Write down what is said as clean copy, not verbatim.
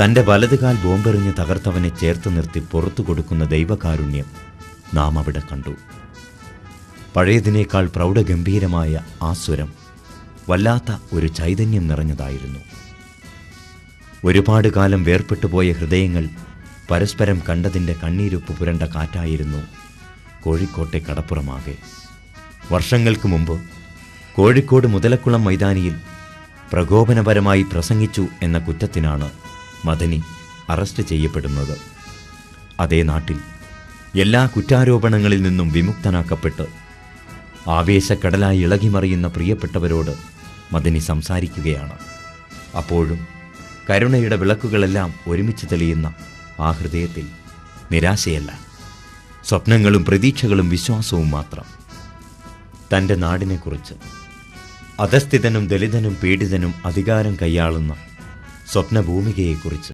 തൻ്റെ വലതുകാൽ ബോംബെറിഞ്ഞ് തകർത്തവനെ ചേർത്ത് നിർത്തി പുറത്തു കൊടുക്കുന്ന ദൈവകാരുണ്യം നാം അവിടെ കണ്ടു. പഴയതിനേക്കാൾ പ്രൗഢഗംഭീരമായ ആ സ്വരം വല്ലാത്ത ഒരു ചൈതന്യം നിറഞ്ഞതായിരുന്നു. ഒരുപാട് കാലം വേർപെട്ടുപോയ ഹൃദയങ്ങൾ പരസ്പരം കണ്ടതിൻ്റെ കണ്ണീരൊപ്പ് പുരണ്ട കാറ്റായിരുന്നു കോഴിക്കോട്ടെ കടപ്പുറമാകെ. വർഷങ്ങൾക്ക് മുമ്പ് കോഴിക്കോട് മുതലക്കുളം മൈതാനിയിൽ പ്രകോപനപരമായി പ്രസംഗിച്ചു എന്ന കുറ്റത്തിനാണ് മദനി അറസ്റ്റ് ചെയ്യപ്പെടുന്നത്. അതേ നാട്ടിൽ എല്ലാ കുറ്റാരോപണങ്ങളിൽ നിന്നും വിമുക്തനാക്കപ്പെട്ട് ആവേശക്കടലായി ഇളകിമറിയുന്ന പ്രിയപ്പെട്ടവരോട് മദനി സംസാരിക്കുകയാണ്. അപ്പോഴും കരുണയുടെ വിളക്കുകളെല്ലാം ഒരുമിച്ച് തെളിയുന്ന ആ ഹൃദയത്തിൽ നിരാശയല്ല, സ്വപ്നങ്ങളും പ്രതീക്ഷകളും വിശ്വാസവും മാത്രം. തൻ്റെ നാടിനെക്കുറിച്ച്, അധസ്ഥിതനും ദലിതനും പീഡിതനും അധികാരം കൈയാളുന്ന സ്വപ്നഭൂമികയെക്കുറിച്ച്